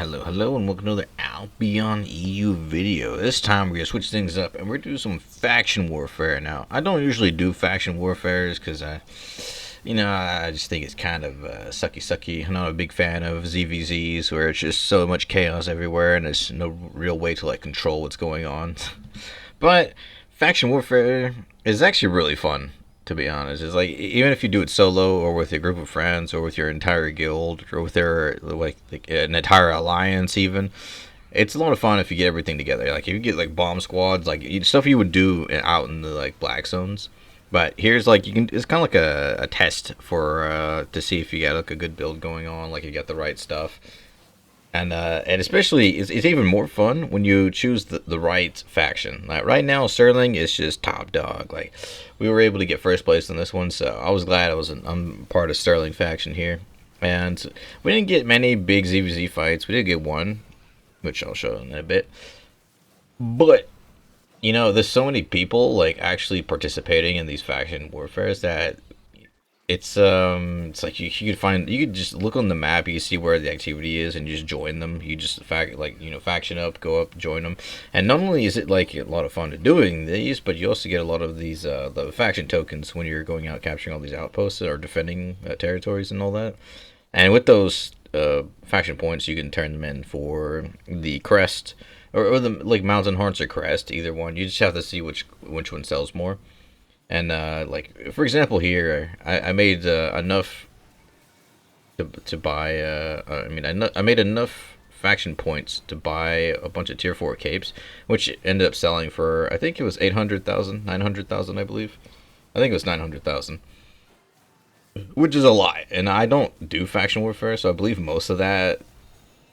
Hello, and welcome to the Albion EU video. This time we're gonna switch things up, and we're gonna do some faction warfare. Now, I don't usually do faction warfares because I just think it's kind of sucky. I'm not a big fan of ZVZs where it's just so much chaos everywhere, and there's no real way to control what's going on. But faction warfare is actually really fun, to be honest. It's even if you do it solo or with a group of friends or with your entire guild or with their an entire alliance even. It's a lot of fun if you get everything together. Like if you get bomb squads, stuff you would do out in the black zones. But here's you can. It's kind of like a test for to see if you got a good build going on, you got the right stuff. And especially, it's even more fun when you choose the right faction. Right now, Sterling is just top dog. We were able to get first place in this one, so I was glad I'm part of Sterling faction here. And we didn't get many big ZVZ fights. We did get one, which I'll show in a bit. But there's so many people actually participating in these faction warfares that it's like you could just look on the map, you can see where the activity is, and you just join them. You just faction up, go up, join them. And not only is it a lot of fun to doing these, but you also get a lot of these the faction tokens when you're going out capturing all these outposts or defending territories and all that. And with those faction points, you can turn them in for the crest or the mountain horns or crest, either one. You just have to see which one sells more. And for example, here I made enough to buy. I made enough faction points to buy a bunch of tier 4 capes, which ended up selling for, I think it was 800,000, 900,000, I believe. I think it was 900,000, which is a lot. And I don't do faction warfare, so I believe most of that,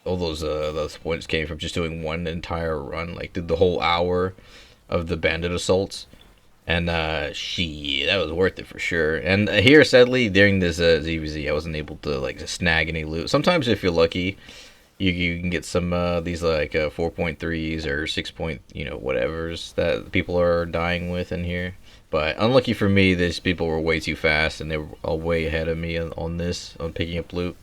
all those points came from just doing one entire run, did the whole hour of the bandit assaults. And that was worth it for sure. And here, sadly, during this ZVZ, I wasn't able to snag any loot. Sometimes, if you're lucky, you can get some these 4.3s or 6 point whatevers that people are dying with in here. But unlucky for me, these people were way too fast, and they were all way ahead of me on picking up loot.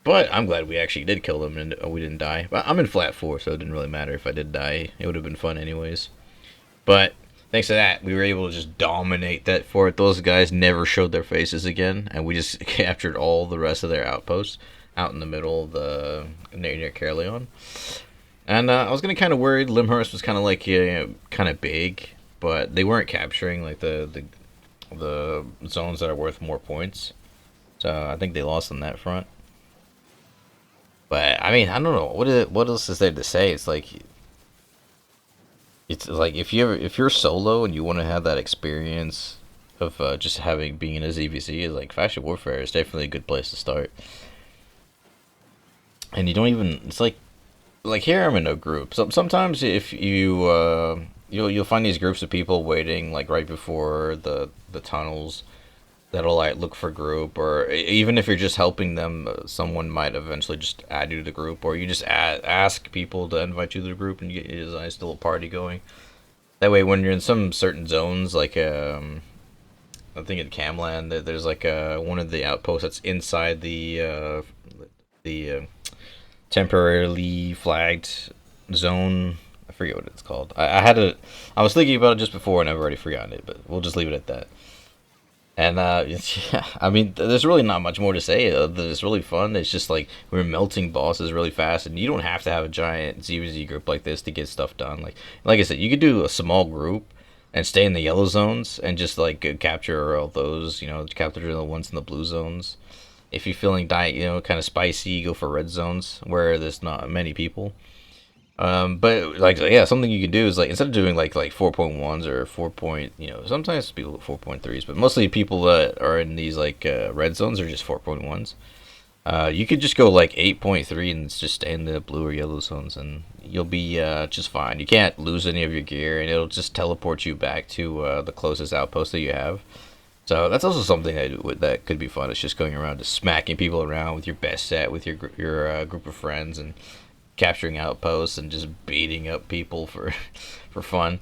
But I'm glad we actually did kill them and we didn't die. But I'm in flat 4, so it didn't really matter if I did die. It would have been fun anyways. But thanks to that, we were able to just dominate that fort. Those guys never showed their faces again, and we just captured all the rest of their outposts out in the middle of the near Caerleon. And I was kind of worried. Limhurst was kind of kind of big, but they weren't capturing the zones that are worth more points. So I think they lost on that front. But I mean, I don't know what else is there to say. It's if you're solo and you want to have that experience of just being in a ZVZ, faction warfare is definitely a good place to start. And you don't even, it's here I'm in a group. Sometimes if you'll find these groups of people waiting right before the tunnels that'll look for group, or even if you're just helping them, someone might eventually just add you to the group, or you just ask people to invite you to the group and you get a nice little party going. That way, when you're in some certain zones, I think in Camland, there's one of the outposts that's inside the temporarily flagged zone. I forget what it's called. I was thinking about it just before and I've already forgotten it, but we'll just leave it at that. And yeah, I mean, there's really not much more to say. It's really fun. It's just we're melting bosses really fast, and you don't have to have a giant ZVZ group like this to get stuff done. Like I said, you could do a small group and stay in the yellow zones and just capture all those. Capture the ones in the blue zones. If you're feeling kind of spicy, go for red zones where there's not many people. But something you can do is instead of doing 4.1s or 4 point, sometimes people do 4.3s, but mostly people that are in these red zones are just 4.1s. You could just go 8.3 and just stay in the blue or yellow zones, and you'll be just fine. You can't lose any of your gear, and it'll just teleport you back to the closest outpost that you have. So that's also something that could be fun. It's just going around, just smacking people around with your best set, with your group of friends, and capturing outposts and just beating up people for fun.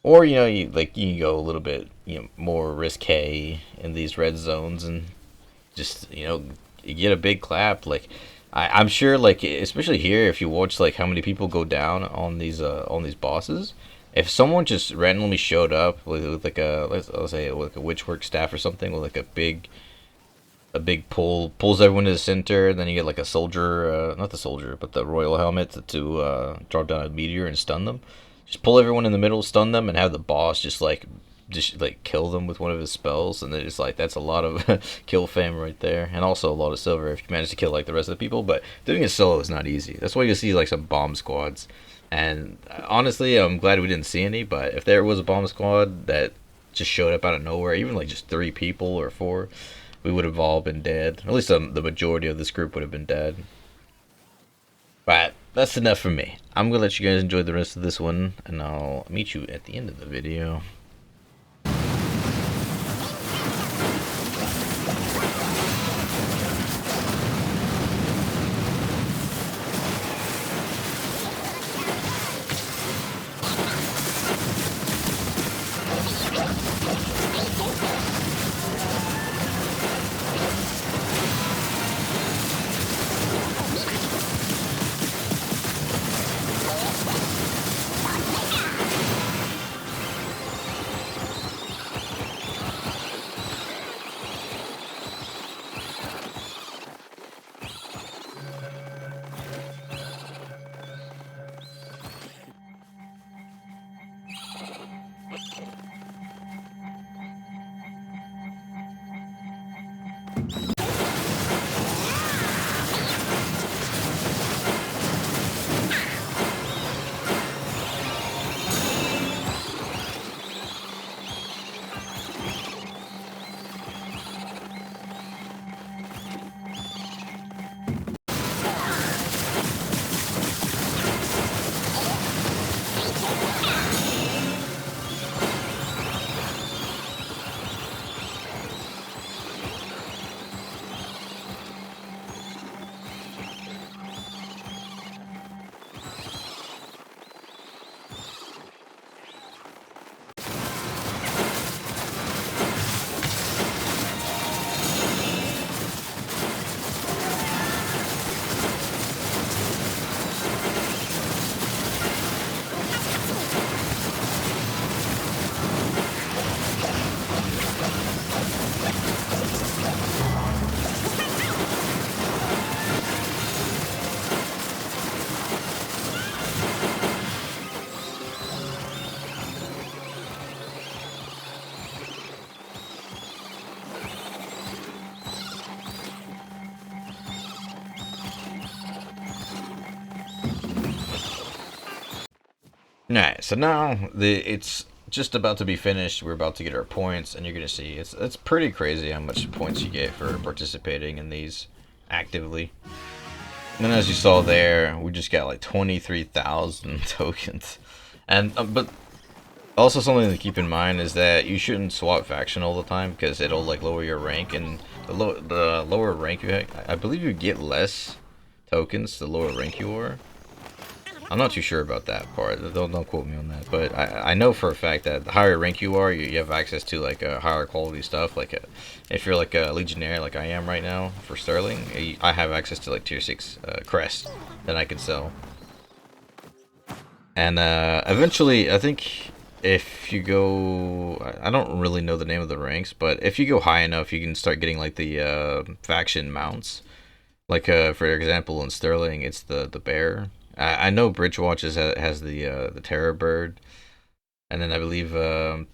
Or you can go a little bit more risque in these red zones and just you get a big clap. I'm sure, like especially here, if you watch like how many people go down on these bosses, if someone just randomly showed up with like a let's say like a witchwork staff or something with like a big pull pulls everyone to the center, then you get like a soldier, not the soldier, but the royal helmet to drop down a meteor and stun them. Just pull everyone in the middle, stun them, and have the boss just like kill them with one of his spells, and then it's like that's a lot of kill fam right there, and also a lot of silver if you manage to kill like the rest of the people. But doing it solo is not easy. That's why you see like some bomb squads, and honestly, I'm glad we didn't see any. But if there was a bomb squad that just showed up out of nowhere, even like just 3 people or 4, we would have all been dead. At least the majority of this group would have been dead. But that's enough for me. I'm gonna let you guys enjoy the rest of this one, and I'll meet you at the end of the video. Alright, so now it's just about to be finished. We're about to get our points, and you're gonna see it's pretty crazy how much points you get for participating in these actively. And then as you saw there, we just got like 23,000 tokens. And but also something to keep in mind is that you shouldn't swap faction all the time because it'll like lower your rank, and the lower rank you have, I believe you get less tokens the lower rank you are. I'm not too sure about that part. Don't quote me on that. But I know for a fact that the higher rank you are, you have access to like a higher quality stuff. Like if you're like a legionnaire, like I am right now for Sterling, I have access to like tier 6 crest that I can sell. And eventually, I think if you go, I don't really know the name of the ranks, but if you go high enough, you can start getting like the faction mounts. Like for example, in Sterling, it's the bear. I know Bridgewatch has the Terror Bird, and then I believe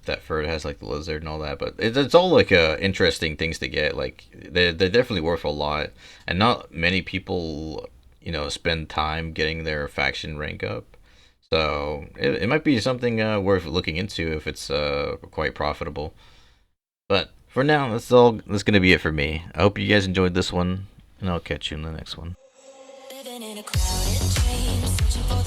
Thetford has like the Lizard and all that. But it's all like interesting things to get. Like they're definitely worth a lot, and not many people spend time getting their faction rank up. So it might be something worth looking into if it's quite profitable. But for now, that's gonna be it for me. I hope you guys enjoyed this one, and I'll catch you in the next one. Living in a crowded dream, searching for